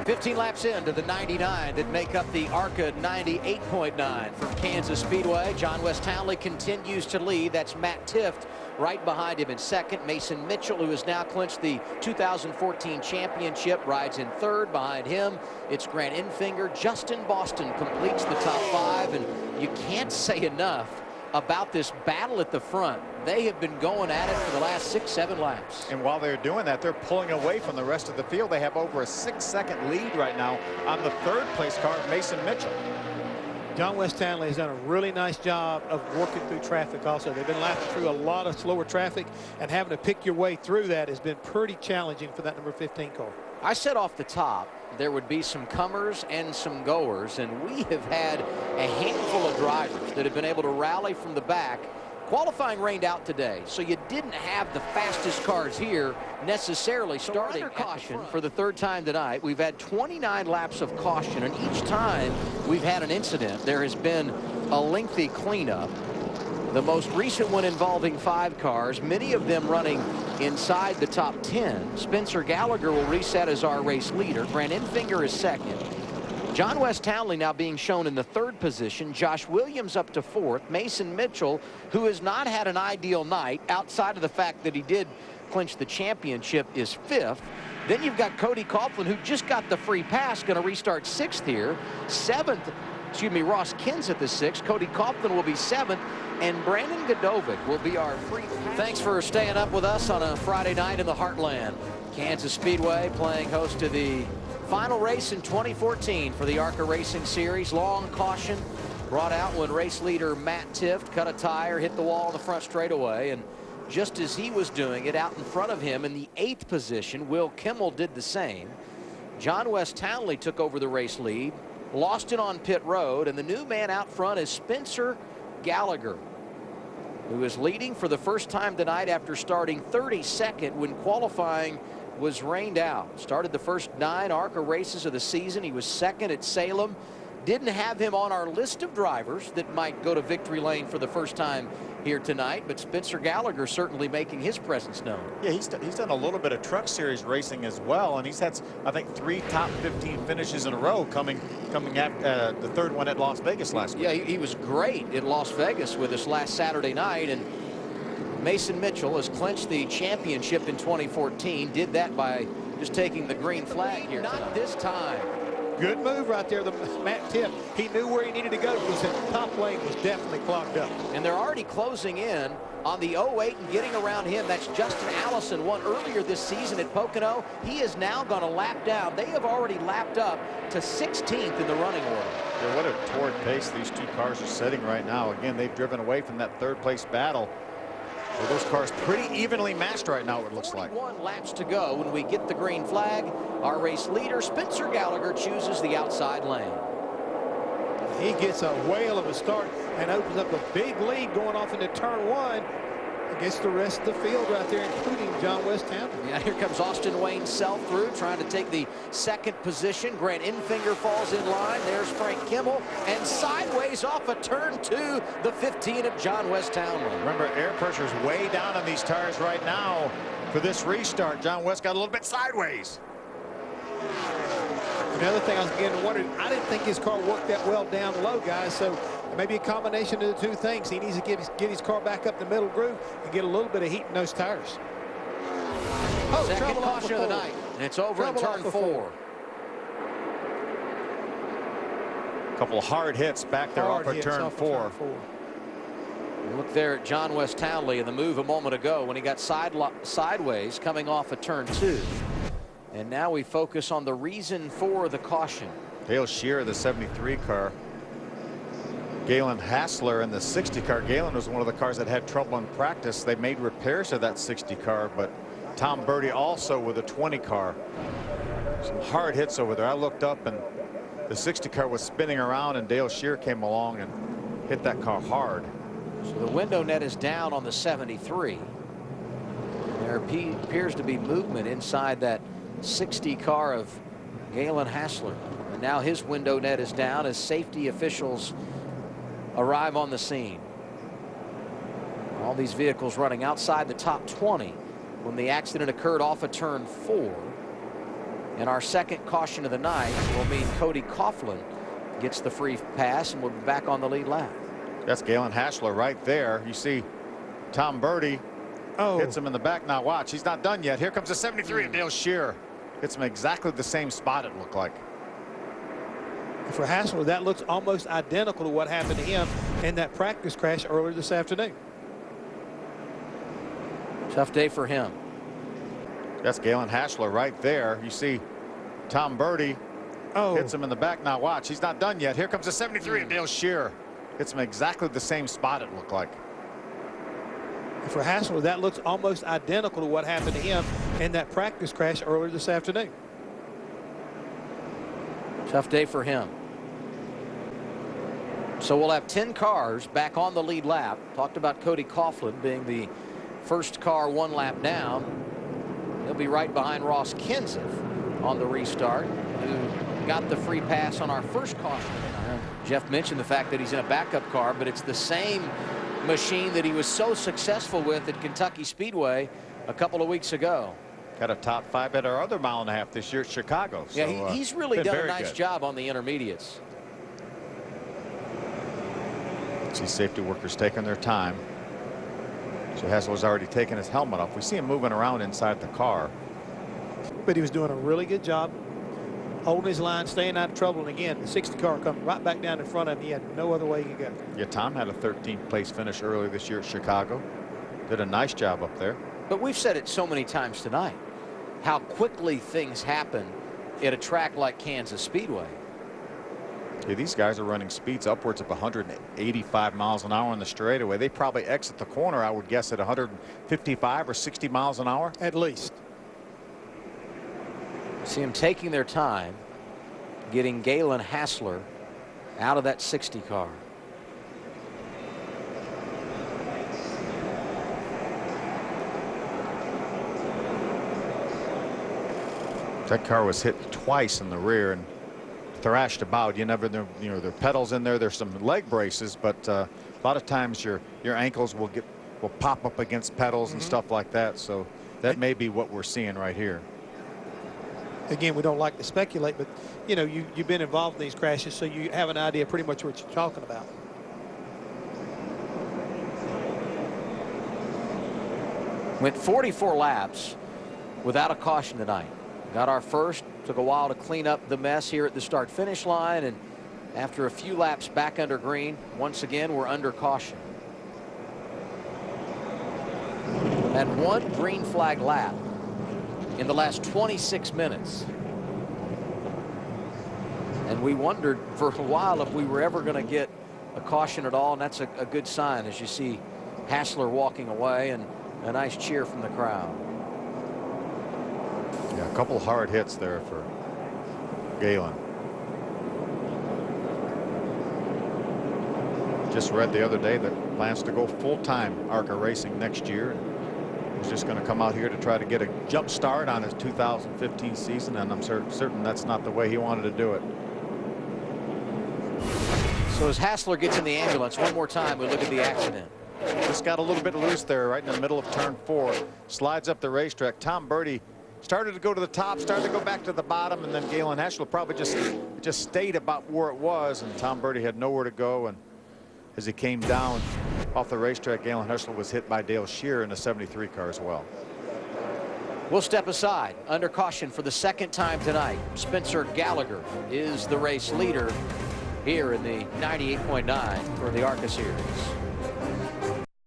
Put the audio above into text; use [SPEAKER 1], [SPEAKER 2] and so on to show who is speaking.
[SPEAKER 1] 15 laps into the 99 that make up the ARCA 98.9 from Kansas Speedway. John Wes Townley continues to lead. That's Matt Tifft right behind him in second. Mason Mitchell, who has now clinched the 2014 championship, rides in third. Behind him, it's Grant Enfinger. Justin Boston completes the top five, and you can't say enough about this battle at the front. They have been going at it for the last 6-7 laps.
[SPEAKER 2] And while they're doing that, they're pulling away from the rest of the field. They have over a 6-second lead right now on the third place car, Mason Mitchell.
[SPEAKER 3] John Wes Townley has done a really nice job of working through traffic also. They've been lapping through a lot of slower traffic, and having to pick your way through that has been pretty challenging for that number 15 car.
[SPEAKER 1] I said off the top there would be some comers and some goers, and we have had a handful of drivers that have been able to rally from the back. Qualifying rained out today, so you didn't have the fastest cars here necessarily starting at caution for the third time tonight. We've had 29 laps of caution, and each time we've had an incident, there has been a lengthy cleanup. The most recent one involving 5 cars, many of them running inside the top 10. Spencer Gallagher will reset as our race leader. Grant Enfinger is second. John Wes Townley now being shown in the third position. Josh Williams up to fourth. Mason Mitchell, who has not had an ideal night outside of the fact that he did clinch the championship, is fifth. Then you've got Cody Coughlin, who just got the free pass, going to restart sixth here. Seventh, excuse me, Ross Kenseth is sixth. Cody Coughlin will be seventh. And Brandon Godovic will be our free pass. Thanks for staying up with us on a Friday night in the Heartland. Kansas Speedway playing host to the final race in 2014 for the ARCA Racing Series. Long caution brought out when race leader Matt Tifft cut a tire, hit the wall on the front straightaway, and just as he was doing it, out in front of him in the 8th position, Will Kimmel did the same. John Wes Townley took over the race lead, lost it on pit road, and the new man out front is Spencer Gallagher, who is leading for the first time tonight after starting 32nd when qualifying was rained out. Started the first 9 ARCA races of the season. He was second at Salem. Didn't have him on our list of drivers that might go to victory lane for the first time here tonight, but Spencer Gallagher certainly making his presence known.
[SPEAKER 2] Yeah, he's done a little bit of Truck Series racing as well, and he's had, I think, 3 top 15 finishes in a row coming at the third one at Las Vegas last week.
[SPEAKER 1] Yeah, he was great at Las Vegas with us last Saturday night, and Mason Mitchell has clinched the championship in 2014. Did that by just taking the green flag here. Not this time.
[SPEAKER 3] Good move right there, the Matt Tifft. He knew where he needed to go because the top lane was definitely clogged up.
[SPEAKER 1] And they're already closing in on the 08 and getting around him. That's Justin Allison, won earlier this season at Pocono. He is now going to lap down. They have already lapped up to 16th in the running order.
[SPEAKER 2] Yeah, what a torrid pace these 2 cars are setting right now. Again, they've driven away from that third place battle. Well, those cars pretty evenly matched right now, it looks like.
[SPEAKER 1] 41 laps to go when we get the green flag. Our race leader, Spencer Gallagher, chooses the outside lane.
[SPEAKER 3] He gets a whale of a start and opens up a big lead going off into turn 1 against the rest of the field right there, including John Wes Townley.
[SPEAKER 1] Yeah, here comes Austin Wayne Self through, trying to take the second position. Grant Enfinger falls in line. There's Frank Kimmel, and sideways off a turn 2, the 15 of John Wes Townley.
[SPEAKER 2] Remember, air pressure is way down on these tires right now for this restart. John Wes got a little bit sideways.
[SPEAKER 3] Another thing I was beginning to wonder, I didn't think his car worked that well down low, guys, so maybe a combination of the 2 things. He needs to get his car back up the middle groove and get a little bit of heat in those tires.
[SPEAKER 1] Oh, second caution of the night, and it's over in turn 4.
[SPEAKER 2] A couple of hard hits back there off of turn 4.
[SPEAKER 1] Look there at John Wes Townley in the move a moment ago when he got sideways coming off of turn 2. And now we focus on the reason for the caution.
[SPEAKER 2] Dale Shear, the 73 car. Galen Hassler in the 60 car. Galen was one of the cars that had trouble in practice. They made repairs to that 60 car, but Tom Birdie also with a 20 car. Some hard hits over there. I looked up and the 60 car was spinning around, and Dale Shear came along and hit that car hard.
[SPEAKER 1] So the window net is down on the 73. There appears to be movement inside that 60 car of Galen Hassler. And now his window net is down as safety officials arrive on the scene. All these vehicles running outside the top 20 when the accident occurred off of turn 4. And our second caution of the night will mean Cody Coughlin gets the free pass and we'll be back on the lead lap.
[SPEAKER 2] That's Galen Haschler right there. You see Tom Birdie hits him in the back. Now watch, he's not done yet. Here comes the 73 of Dale Scheer. Hits him exactly the same spot, it looked like.
[SPEAKER 3] For Hassler, that looks almost identical to what happened to him in that practice crash earlier this afternoon.
[SPEAKER 1] Tough day for him.
[SPEAKER 2] That's Galen Haschler right there. You see Tom Birdie hits him in the back. Now watch, he's not done yet. Here comes the 73 of Dale Scheer. Hits him exactly the same spot, it looked like.
[SPEAKER 3] For Hassler, that looks almost identical to what happened to him in that practice crash earlier this afternoon.
[SPEAKER 1] Tough day for him. So we'll have 10 cars back on the lead lap. Talked about Cody Coughlin being the first car one lap down. He'll be right behind Ross Kenseth on the restart, who got the free pass on our first caution. Jeff mentioned the fact that he's in a backup car, but it's the same machine that he was so successful with at Kentucky Speedway a couple of weeks ago.
[SPEAKER 2] Got a top 5 at our other mile and a half this year at Chicago. So,
[SPEAKER 1] yeah, he's really done a nice
[SPEAKER 2] good
[SPEAKER 1] job on the intermediates.
[SPEAKER 2] See safety workers taking their time. So Hassler's already taken his helmet off. We see him moving around inside the car.
[SPEAKER 3] But he was doing a really good job holding his line, staying out of trouble. And again, the 60 car coming right back down in front of him. He had no other way he could go.
[SPEAKER 2] Yeah, Tom had a 13th place finish earlier this year at Chicago. Did a nice job up there.
[SPEAKER 1] But we've said it so many times tonight, how quickly things happen at a track like Kansas Speedway.
[SPEAKER 2] Yeah, these guys are running speeds upwards of 185 miles an hour on the straightaway. They probably exit the corner, I would guess, at 155 or 60 miles an hour.
[SPEAKER 3] At least.
[SPEAKER 1] See them taking their time, getting Galen Hassler out of that 60 car.
[SPEAKER 2] That car was hit twice in the rear and thrashed about. You never know, there are pedals in there. There's some leg braces, but a lot of times your ankles will pop up against pedals and stuff like that. So that may be what we're seeing right here.
[SPEAKER 3] Again, we don't like to speculate, but you've been involved in these crashes, so you have an idea pretty much what you're talking about.
[SPEAKER 1] Went 44 laps without a caution tonight. Got our first. Took a while to clean up the mess here at the start finish line, and after a few laps back under green, once again we're under caution. Had one green flag lap in the last 26 minutes. And we wondered for a while if we were ever going to get a caution at all, and that's a good sign as you see Hassler walking away and a nice cheer from the crowd.
[SPEAKER 2] Yeah, a couple hard hits there for Galen. Just read the other day that plans to go full-time ARCA racing next year. He's just going to come out here to try to get a jump start on his 2015 season, and I'm certain that's not the way he wanted to do it.
[SPEAKER 1] So as Hassler gets in the ambulance one more time, we look at the accident.
[SPEAKER 2] Just got a little bit loose there right in the middle of turn 4. Slides up the racetrack. Tom Birdie started to go to the top, started to go back to the bottom, and then Galen Hassler probably just stayed about where it was, and Tom Birdie had nowhere to go. And as he came down off the racetrack, Galen Hassler was hit by Dale Scheer in the 73 car as well.
[SPEAKER 1] We'll step aside under caution for the second time tonight. Spencer Gallagher is the race leader here in the 98.9 for the ARCA Series.